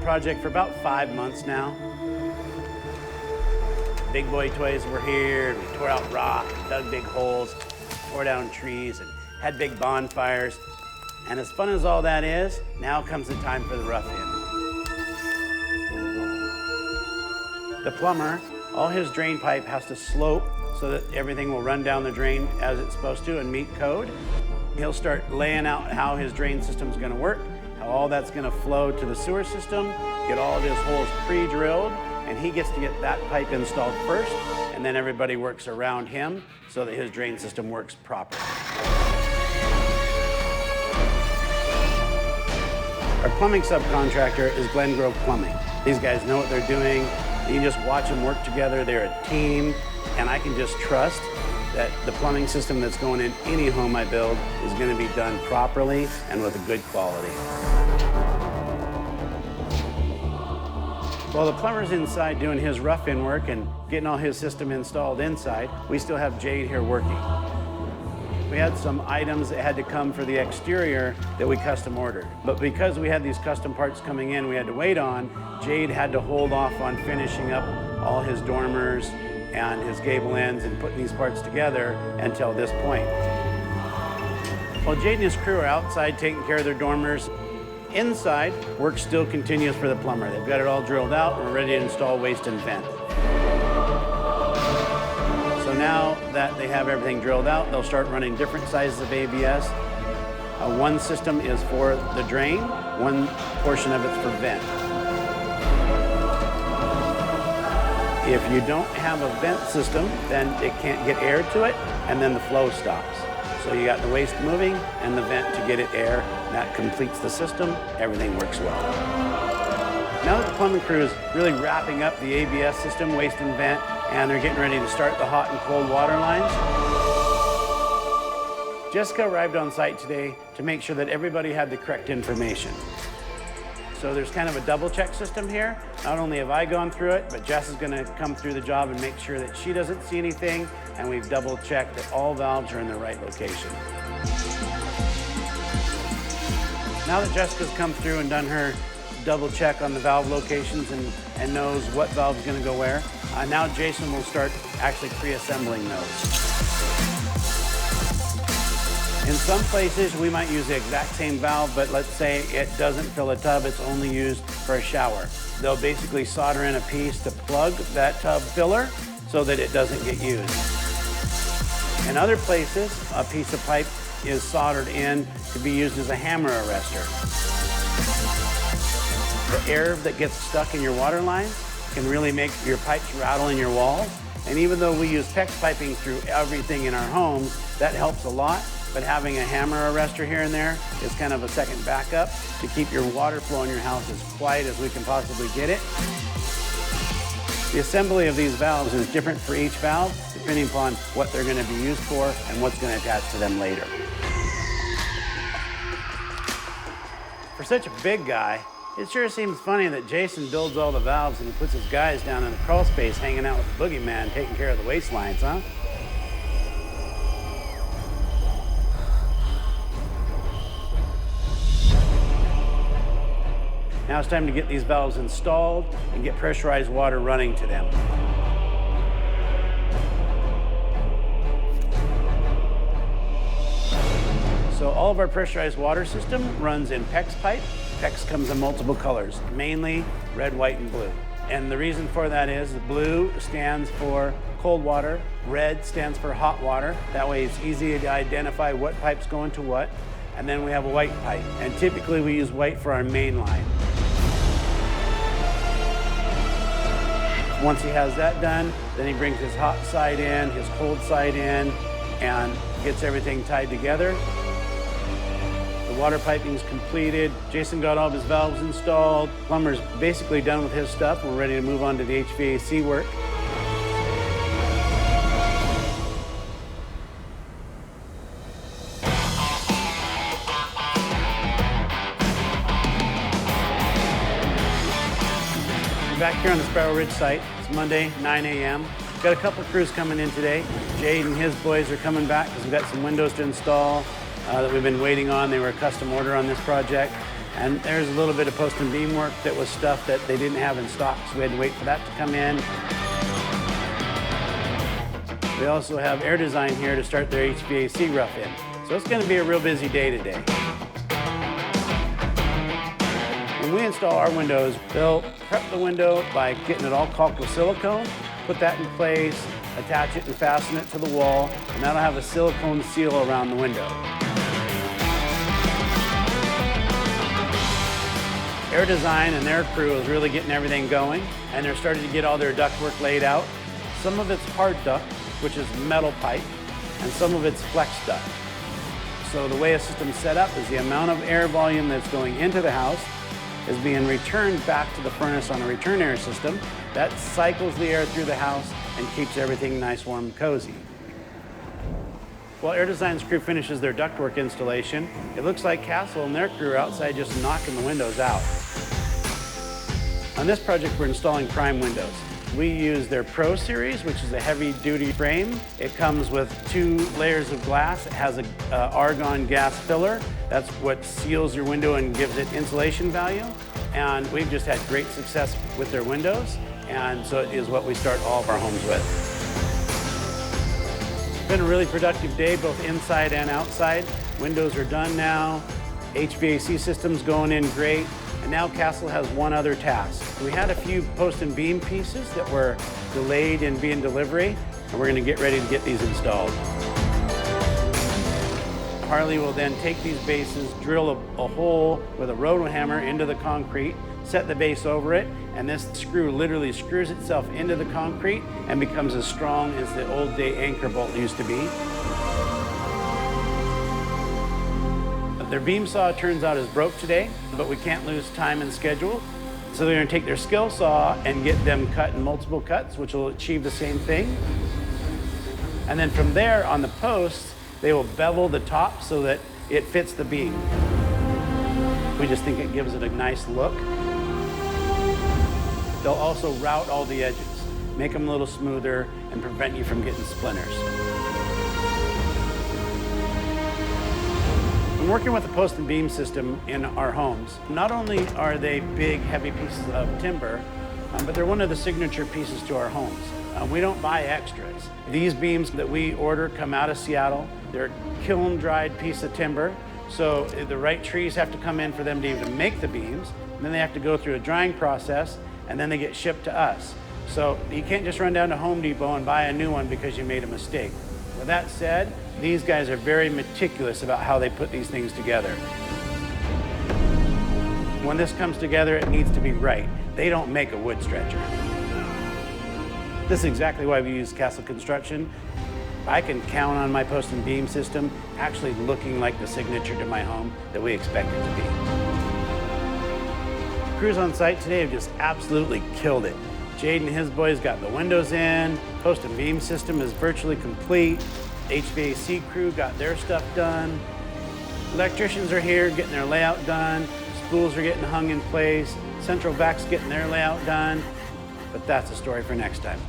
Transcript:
project for about 5 months now. Big boy toys were here. We tore out rock, dug big holes, tore down trees, and had big bonfires. And as fun as all that is, now comes the time for the rough in. The plumber, all his drain pipe has to slope so that everything will run down the drain as it's supposed to and meet code. He'll start laying out how his drain system's gonna work, how all that's gonna flow to the sewer system, get all of his holes pre-drilled, and he gets to get that pipe installed first, and then everybody works around him so that his drain system works properly. Our plumbing subcontractor is Glen Grove Plumbing. These guys know what they're doing. You can just watch them work together. They're a team, and I can just trust that the plumbing system that's going in any home I build is going to be done properly and with a good quality. While the plumber's inside doing his rough-in work and getting all his system installed inside, we still have Jade here working. We had some items that had to come for the exterior that we custom ordered. But because we had these custom parts coming in we had to wait on, Jade had to hold off on finishing up all his dormers and his gable ends and putting these parts together until this point. While Jade and his crew are outside taking care of their dormers, inside, work still continues for the plumber. They've got it all drilled out and we're ready to install waste and vent. So now that they have everything drilled out, they'll start running different sizes of ABS. One system is for the drain, one portion of it's for vent. If you don't have a vent system, then it can't get air to it, and then the flow stops. So you got the waste moving and the vent to get it air. That completes the system. Everything works well. Now that the plumbing crew is really wrapping up the ABS system, waste and vent, and they're getting ready to start the hot and cold water lines, Jessica arrived on site today to make sure that everybody had the correct information. So there's kind of a double check system here. Not only have I gone through it, but Jess is gonna come through the job and make sure that she doesn't see anything, and we've double checked that all valves are in the right location. Now that Jessica's come through and done her double check on the valve locations and knows what valve's gonna go where, now Jason will start actually pre-assembling those. In some places, we might use the exact same valve, but let's say it doesn't fill a tub, it's only used for a shower. They'll basically solder in a piece to plug that tub filler so that it doesn't get used. In other places, a piece of pipe is soldered in to be used as a hammer arrestor. The air that gets stuck in your water lines can really make your pipes rattle in your walls. And even though we use PEX piping through everything in our homes, that helps a lot. But having a hammer arrestor here and there is kind of a second backup to keep your water flow in your house as quiet as we can possibly get it. The assembly of these valves is different for each valve, depending upon what they're going to be used for and what's going to attach to them later. For such a big guy, it sure seems funny that Jason builds all the valves and he puts his guys down in the crawl space hanging out with the boogeyman taking care of the waste lines, huh? Now it's time to get these valves installed and get pressurized water running to them. So all of our pressurized water system runs in PEX pipe. PEX comes in multiple colors, mainly red, white, and blue. And the reason for that is the blue stands for cold water, red stands for hot water. That way it's easy to identify what pipe's going to what. And then we have a white pipe. And typically we use white for our main line. Once he has that done, then he brings his hot side in, his cold side in, and gets everything tied together. The water piping is completed. Jason got all of his valves installed. Plumber's basically done with his stuff. We're ready to move on to the HVAC work. Back here on the Sparrow Ridge site. It's Monday, 9 a.m. Got a couple crews coming in today. Jade and his boys are coming back because we've got some windows to install that we've been waiting on. They were a custom order on this project. And there's a little bit of post and beam work that was stuff that they didn't have in stock, so we had to wait for that to come in. We also have Air Design here to start their HVAC rough in. So it's going to be a real busy day today. When we install our windows, they'll prep the window by getting it all caulked with silicone, put that in place, attach it and fasten it to the wall, and that'll have a silicone seal around the window. Air Design and their crew is really getting everything going, and they're starting to get all their ductwork laid out. Some of it's hard duct, which is metal pipe, and some of it's flex duct. So the way a system's set up is the amount of air volume that's going into the house is being returned back to the furnace on a return air system. That cycles the air through the house and keeps everything nice, warm, and cozy. While Air Design's crew finishes their ductwork installation, it looks like Castle and their crew are outside just knocking the windows out. On this project, we're installing prime windows. We use their Pro Series, which is a heavy-duty frame. It comes with 2 layers of glass. It has an argon gas filler. That's what seals your window and gives it insulation value. And we've just had great success with their windows, and so it is what we start all of our homes with. It's been a really productive day, both inside and outside. Windows are done now. HVAC system's going in great. And now Castle has one other task. We had a few post and beam pieces that were delayed in being delivery, and we're going to get ready to get these installed. Harley will then take these bases, drill a hole with a roto hammer into the concrete, set the base over it, and this screw literally screws itself into the concrete and becomes as strong as the old day anchor bolt used to be. Their beam saw turns out is broke today, but we can't lose time and schedule. So they're going to take their skill saw and get them cut in multiple cuts, which will achieve the same thing. And then from there on the posts, they will bevel the top so that it fits the beam. We just think it gives it a nice look. They'll also route all the edges, make them a little smoother, and prevent you from getting splinters. When working with a post and beam system in our homes, not only are they big, heavy pieces of timber, but they're one of the signature pieces to our homes. We don't buy extras. These beams that we order come out of Seattle. They're kiln-dried piece of timber, so the right trees have to come in for them to even make the beams. And then they have to go through a drying process, and then they get shipped to us. So you can't just run down to Home Depot and buy a new one because you made a mistake. With that said, these guys are very meticulous about how they put these things together. When this comes together, it needs to be right. They don't make a wood stretcher. This is exactly why we use Castle Construction. I can count on my post and beam system actually looking like the signature to my home that we expect it to be. Crews on site today have just absolutely killed it. Jade and his boys got the windows in, post and beam system is virtually complete, HVAC crew got their stuff done, electricians are here getting their layout done, spools are getting hung in place, central vac's getting their layout done, but that's a story for next time.